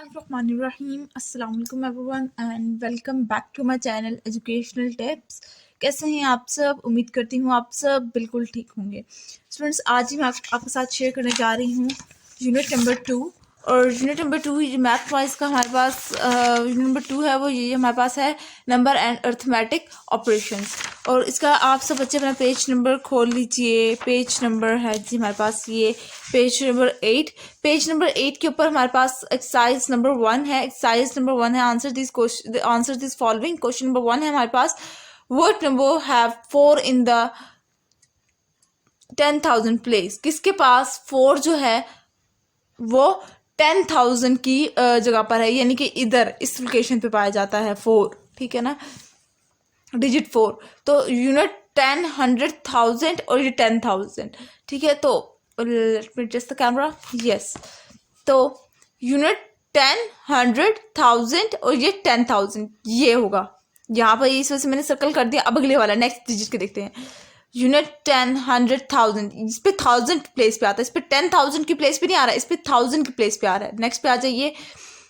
Bismillahirrahmanirrahim. Assalamu alaikum everyone and welcome back to my channel Educational Tips. कैसे हैं आप सब? उम्मीद करती हूँ आप सब बिल्कुल ठीक होंगे। स्टूडेंट्स, आज ही मैं आपके साथ शेयर करने जा रही हूँ यूनिट नंबर 2। और यूनिट नंबर 2 मैथ वाइज का हमारे पास यूनिट नंबर 2 है, वो ये हमारे पास है नंबर एंड अर्थमेटिक ऑपरेशंस। और इसका आप सब बच्चे अपना पेज नंबर खोल लीजिए। पेज नंबर है जी हमारे पास ये पेज नंबर 8। पेज नंबर 8 के ऊपर हमारे पास एक्सरसाइज नंबर 1 है। एक्सरसाइज नंबर 1 है answer this following. Question number 1 है हमारे पास, what number have 4 in the 10,000 place. किसके पास 4 जो है वो 10,000 की जगह पर है, यानी कि इधर इस लोकेशन पे पाया जाता है 4, ठीक है ना, डिजिट 4। तो यूनिट 10, 100, 1000 और ये 10,000, ठीक है। तो let me adjust the camera, yes. तो यूनिट 10, 100, 1000 और ये 10,000 ये होगा यहाँ पर। इस वजह से मैंने सर्कल कर दिया। अब अगले वाला नेक्स्ट डिजिट के देखते हैं। यूनिट 10, 100, 1000, इस पे 1000 प्लेस पे आता है, इस पे 10,000 की प्लेस पे नहीं आ रहा है, इस पे 1000 की प्लेस पे आ रहा है। नेक्स्ट पे आ जाइए,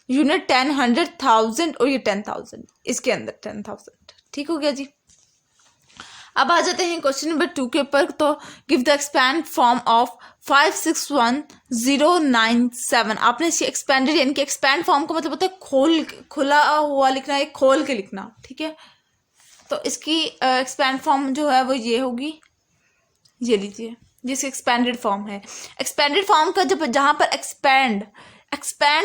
यूनिट 10, 100, 1000 और ये 10,000, इसके अंदर 10,000, ठीक हो गया जी। अब आ जाते हैं क्वेश्चन नंबर 2 के ऊपर। तो give the expand form of 561097। आपने इसे एक्सपेंडेड यानी कि एक्सपैंड फॉर्म का मतलब होता है खुला हुआ लिखना, एक खोल के लिखना, ठीक है। तो इसकी एक्सपैंड फॉर्म जो है वो ये होगी, ये लीजिए, जिसकी एक्सपेंडेड फॉर्म है। एक्सपेंडेड फॉर्म का जब जहां पर एक्सपैंड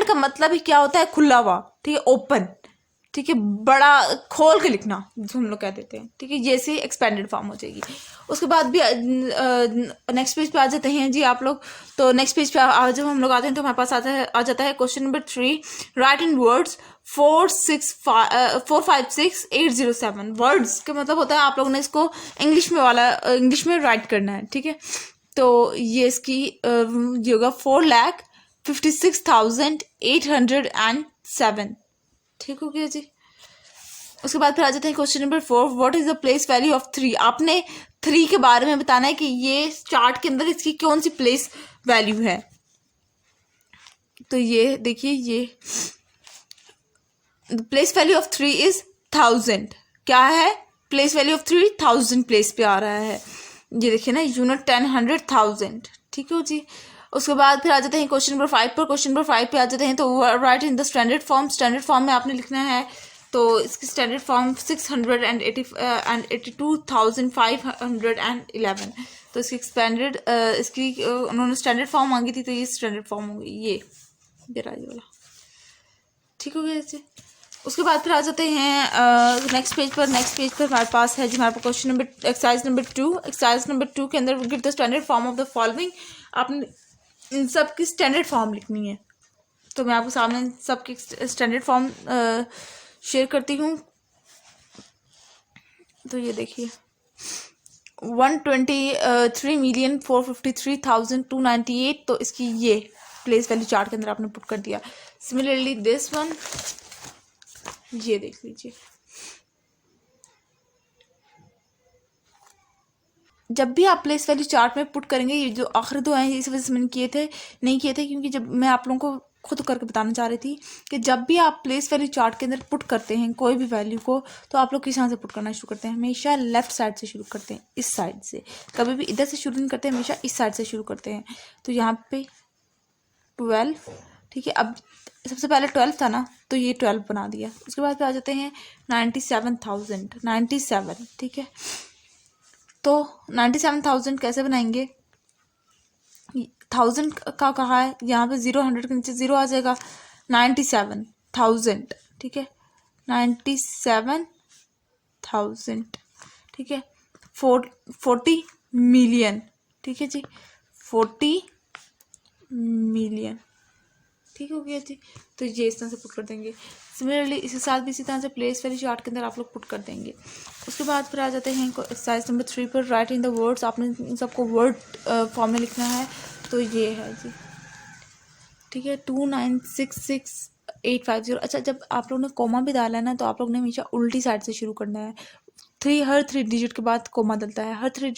का मतलब ही क्या होता है, खुला हुआ, ठीक है, ओपन, ठीक है, बड़ा खोल के लिखना जो हम लोग कह देते हैं, ठीक है। ये से एक्सपेंडेड फॉर्म हो जाएगी। उसके बाद भी नेक्स्ट पेज पे आ जाते हैं जी आप लोग। तो नेक्स्ट पेज पे जब हम लोग आते हैं तो हमारे पास आ जाता है क्वेश्चन नंबर 3, राइट इन वर्ड्स 456807। वर्ड्स का मतलब होता है आप लोगों ने इसको इंग्लिश में राइट करना है, ठीक है। तो ये इसकी ये होगा 4,56,807, ठीक हो गया जी। उसके बाद फिर आ जाते हैं question number 4, what is the place value of 3। आपने 3 के बारे में बताना है कि ये चार्ट के अंदर इसकी कौन सी प्लेस वैल्यू है। तो ये देखिए, ये प्लेस वैल्यू ऑफ 3 इज 1000। क्या है, प्लेस वैल्यू ऑफ 3 1000 प्लेस पे आ रहा है। ये देखिए ना, यूनिट 10, 100, 1000, ठीक है जी। उसके बाद फिर आ जाते हैं क्वेश्चन नंबर 5 पर। क्वेश्चन नंबर 5 पे आ जाते हैं। तो right in the standard form. Standard form में आपने लिखना है, तो इसकी स्टैंडर्ड फॉर्म 682,511। तो इसकी एक्सपेंडेड इसकी उन्होंने स्टैंडर्ड फॉर्म मांगी थी, तो ये स्टैंडर्ड फॉर्म होगी, ये वाला, ठीक हो गया ऐसे। उसके बाद फिर आ जाते हैं नेक्स्ट पेज पर। नेक्स्ट पेज पर हमारे पास है जी हमारे पास question number exercise number 2। Exercise number 2 के अंदर give the standard form of the following. आपने इन सब की स्टैंडर्ड फॉर्म लिखनी है। तो मैं आपको सामने सबकी स्टैंडर्ड फॉर्म शेयर करती हूँ। तो ये देखिए, 123,453,298। तो इसकी ये प्लेस वैल्यू चार्ट के अंदर आपने पुट कर दिया। सिमिलरली दिस वन, ये देख लीजिए। जब भी आप प्लेस वैल्यू चार्ट में पुट करेंगे, ये जो आखिरी दो हैं इस वजह से मैंने नहीं किए थे क्योंकि जब मैं आप लोगों को खुद करके बताना चाह रही थी कि जब भी आप प्लेस वैल्यू चार्ट के अंदर पुट करते हैं कोई भी वैल्यू को, तो आप लोग किस यहाँ से पुट करना शुरू करते हैं, हमेशा लेफ्ट साइड से शुरू करते हैं, इस साइड से। कभी भी इधर से शुरू नहीं करते, हमेशा इस साइड से शुरू करते हैं। तो यहाँ पे 12, ठीक है। अब सबसे पहले 12 था ना, तो ये 12 बना दिया। उसके बाद आ जाते हैं 97,097, ठीक है। तो 97,000 कैसे बनाएंगे, 1000 का कहा है, यहाँ पे 0, 100 के नीचे 0 आ जाएगा। 97,000, ठीक है, 97,000, ठीक है। 40 मिलियन, ठीक है जी, 40 मिलियन, ठीक हो गया जी। तो ये इस तरह से पुट कर देंगे। सिमिलरली इसके साथ भी इसी तरह से प्लेस वैल्यू चार्ट के अंदर आप लोग पुट कर देंगे। उसके बाद फिर आ जाते हैं एक्सरसाइज नंबर 3 पर, राइट इन द वर्ड्स। आपने इन सबको वर्ड फॉर्म में लिखना है। तो ये है जी, ठीक है, 2966,850। अच्छा, जब आप लोग ने कोमा भी डाला है ना, तो आप लोग ने हमेशा उल्टी साइड से शुरू करना है। हर थ्री डिजिट के बाद कोमा डलता है, हर थ्री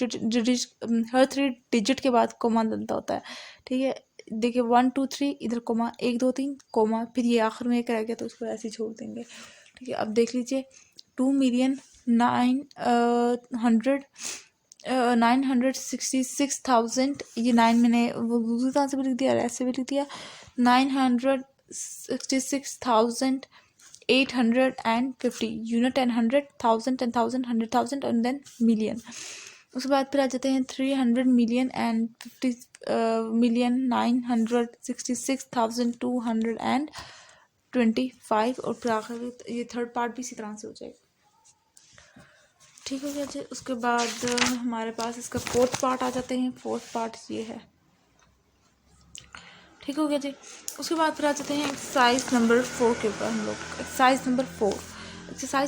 डिजिट के बाद कोमा डलता होता है, ठीक है। देखिए 1 2 3 इधर कोमा 1 2 3 कोमा, फिर ये आखिर में एक रह गया तो उसको ऐसे ही छोड़ देंगे। ठीक है, अब देख लीजिए 2,966,000, ये 9 मैंने वो दूसरी तरह से भी लिख दिया और ऐसे भी लिख दिया। 966,850 unit and 100,000 10,000 100,000 and then million. उसके बाद फिर आ जाते हैं 300 मिलियन एंड 50 मिलियन 966,225 और फिर आखिर ये थर्ड पार्ट भी इसी तरह से हो जाएगा। ठीक हो गया जी। उसके बाद हमारे पास इसका फोर्थ पार्ट आ जाते हैं। फोर्थ पार्ट ये है। ठीक हो गया जी। उसके बाद फिर आ जाते हैं एक्सरसाइज नंबर 4 के ऊपर हम लोग। एक्सरसाइज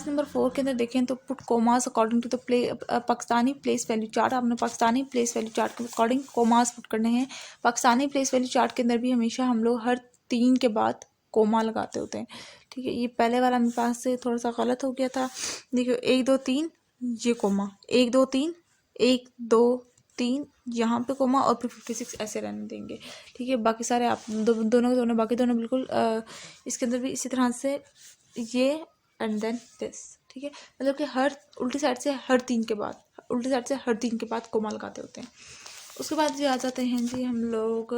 नंबर 4 के अंदर देखें तो put commas according to the Pakistani place value chart. आपने पाकिस्तानी प्लेस वैल्यू चार्ट के अकॉर्डिंग कोमास पुट करने हैं। पाकिस्तानी प्लेस वैल्यू चार्ट के अंदर भी हमेशा हम लोग हर 3 के बाद कोमा लगाते होते हैं। ठीक है, ये पहले वाला मेरे पास से थोड़ा सा गलत हो गया था। देखिए 1 2 3 ये कोमा, 1 2 3 1 2 3 यहाँ पे कोमा और फिर 56 ऐसे रहने देंगे। ठीक है, बाकी सारे आप दोनों बाकी दोनों बिल्कुल इसके अंदर भी इसी तरह से ये एंड देन दिस। ठीक है, मतलब कि हर उल्टी साइड से हर 3 के बाद कोमा लगाते होते हैं। उसके बाद जी आ जाते हैं जी हम लोग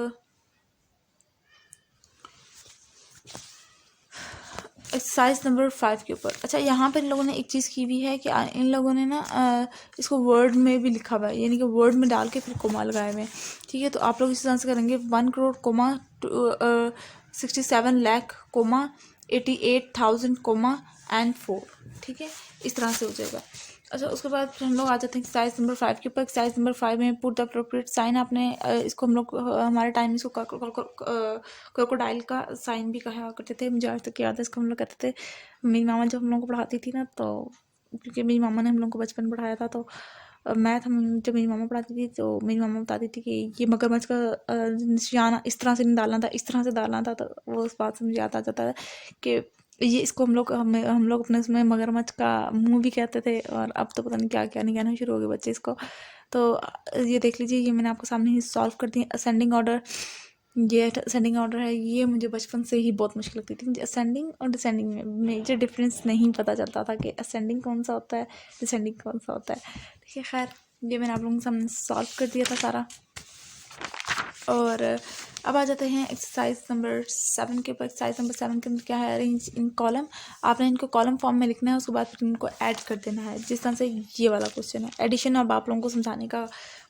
एक्सरसाइज नंबर 5 के ऊपर। अच्छा, यहाँ पर इन लोगों ने एक चीज़ की हुई है कि इन लोगों ने ना इसको वर्ड में भी लिखा हुआ है, यानी कि वर्ड में डाल के फिर कोमा लगाए हुए हैं। ठीक है, तो आप लोग इस तरह से करेंगे 1 crore comma 67 lakh comma 88,000 comma and 4। ठीक है, इस तरह से हो जाएगा। अच्छा, उसके बाद फिर हम लोग आ जाते हैं एक्सरसाइज नंबर 5 के ऊपर। एक्सरसाइज नंबर 5 में पुट द अप्रोप्रिएट साइन। आपने इसको हम लोग हमारे टाइम में इसको क्रोकोडाइल का साइन भी कहा करते थे। मुझे आज तक याद है, इसको हम लोग कहते थे। मेरी मामा जब हम लोग को पढ़ाती थी ना, तो क्योंकि मेरी मामा ने हम लोग को बचपन में पढ़ाया था, तो मैथ हम जब मेरी मामा पढ़ाती थी तो मेरी मामा बताती थी कि ये मगरमच्छ का निशाना इस तरह से नहीं डालना था, इस तरह से डालना था। तो वो उस बात से मुझे याद आ जाता है कि ये इसको हम लोग अपने उसमें मगरमच्छ का मुंह भी कहते थे, और अब तो पता नहीं क्या क्या नहीं कहना शुरू हो गए बच्चे इसको। तो ये देख लीजिए, ये मैंने आपको सामने ही सॉल्व कर दी। असेंडिंग ऑर्डर, ये असेंडिंग ऑर्डर है। ये मुझे बचपन से ही बहुत मुश्किल लगती थी। मुझे असेंडिंग और डिसेंडिंग में मेजर डिफरेंस नहीं पता चलता था कि असेंडिंग कौन सा होता है, डिसेंडिंग कौन सा होता है। ठीक है, खैर ये मैंने आप लोगों के सामने सॉल्व कर दिया था सारा। और अब आ जाते हैं एक्सरसाइज नंबर 7 के ऊपर। एक्सरसाइज नंबर 7 के अंदर क्या है, अरेंज इन कॉलम। आपने इनको कॉलम फॉर्म में लिखना है, उसके बाद फिर इनको ऐड कर देना है, जिस तरह से ये वाला क्वेश्चन है। एडिशन अब आप लोगों को समझाने का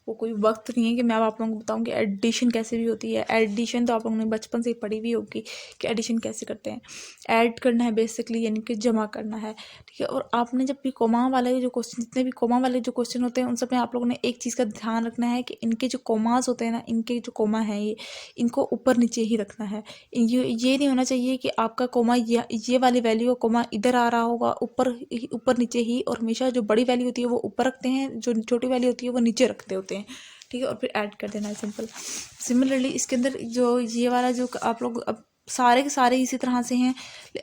वो कोई वक्त नहीं है कि मैं अब आप लोगों को बताऊं कि एडिशन कैसे भी होती है। एडिशन तो आप लोगों ने बचपन से ही पढ़ी हुई होगी कि एडिशन कैसे करते हैं। ऐड करना है बेसिकली, यानी कि जमा करना है। ठीक है, और आपने जब भी कोमा वाले जो क्वेश्चन, जितने भी कोमा वाले जो क्वेश्चन होते हैं, उन सब में आप लोगों ने एक चीज़ का ध्यान रखना है कि इनके जो कोमास होते हैं ना, इनके जो कोमा हैं ये इनको ऊपर नीचे ही रखना है। ये नहीं होना चाहिए कि आपका कोमा ये वाली वैल्यू का कोमा इधर आ रहा होगा ऊपर नीचे ही, और हमेशा जो बड़ी वैल्यू होती है वो ऊपर रखते हैं, जो छोटी वैल्यू होती है वो नीचे रखते होते हैं। ठीक है, और फिर ऐड कर देना है सिंपल। सिमिलरली इसके अंदर जो ये वाला जो आप लोग अब सारे के सारे इसी तरह से हैं।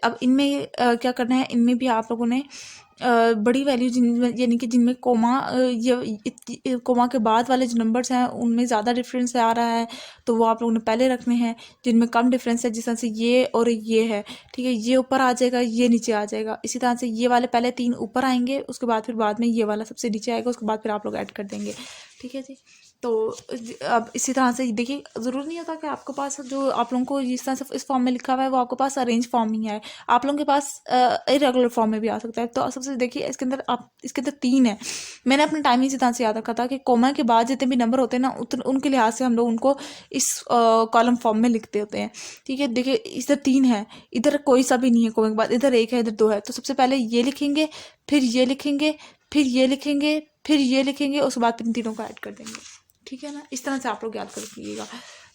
अब इनमें क्या करना है, इनमें भी आप लोगों ने बड़ी वैल्यू यानी कि जिनमें कोमा कोमा के बाद वाले जो नंबर्स हैं उनमें ज़्यादा डिफरेंस आ रहा है, तो वो आप लोगों ने पहले रखने हैं। जिनमें कम डिफरेंस है, जिस तरह से ये और ये है, ठीक है, ये ऊपर आ जाएगा, ये नीचे आ जाएगा। इसी तरह से ये वाले पहले 3 ऊपर आएंगे, उसके बाद फिर बाद में ये वाला सबसे नीचे आएगा, उसके बाद फिर आप लोग ऐड कर देंगे। ठीक है जी। तो अब इसी तरह से देखिए, ज़रूरी नहीं होता कि आपके पास जो आप लोगों को जिस तरह से इस फॉर्म में लिखा हुआ है वो आपके पास अरेंज फॉर्म ही है। आप लोगों के पास इरेगुलर फॉर्म में भी आ सकता है। तो सबसे देखिए इसके अंदर 3 है। मैंने अपने टाइम इसी तरह से याद रखा था कि कोमा के बाद जितने भी नंबर होते हैं ना, उनके लिहाज से हम लोग उनको इस कॉलम फॉर्म में लिखते होते हैं। ठीक है, देखिए इधर 3 है, इधर कोई सा भी नहीं है कोमा के बाद, इधर 1 है, इधर 2 है। तो सबसे पहले ये लिखेंगे, फिर ये लिखेंगे, फिर ये लिखेंगे, फिर ये लिखेंगे, उसके बाद इन तीनों को ऐड कर देंगे। ठीक है ना, इस तरह से आप लोग याद कर लीजिएगा।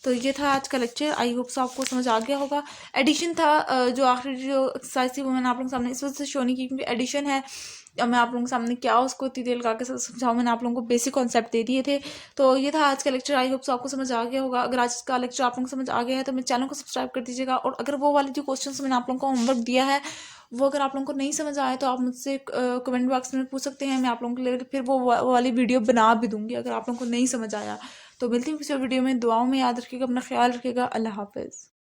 तो ये था आज का लेक्चर। आई होप सो आपको समझ आ गया होगा। एडिशन था जो आखिरी जो एक्सरसाइज थी वो मैंने आप लोगों के सामने इस वजह से शो नहीं की क्योंकि एडिशन है। अब मैं आप लोगों के सामने क्या उसको इतनी देर लगा के समझाऊँ, मैंने आप लोगों को बेसिक कॉन्सेप्ट दे दिए थे। तो ये था आज का लेक्चर। आई होप सो आपको समझ आ गया होगा। अगर आज का लेक्चर आप लोगों को समझ आ गया है तो मेरे चैनल को सब्सक्राइब कर दीजिएगा। और अगर वो वाले जो क्वेश्चन मैंने आप लोगों को होमवर्क दिया है वो अगर आप लोगों को नहीं समझ आए तो आप मुझसे कमेंट बॉक्स में पूछ सकते हैं। मैं आप लोगों के लिए फिर वो वाली वीडियो बना भी दूंगी अगर आप लोगों को नहीं समझ आया तो मिलती हूँ किसी और वीडियो में। दुआओं में याद रखिएगा, अपना ख्याल रखिएगा। अल्लाह हाफिज़।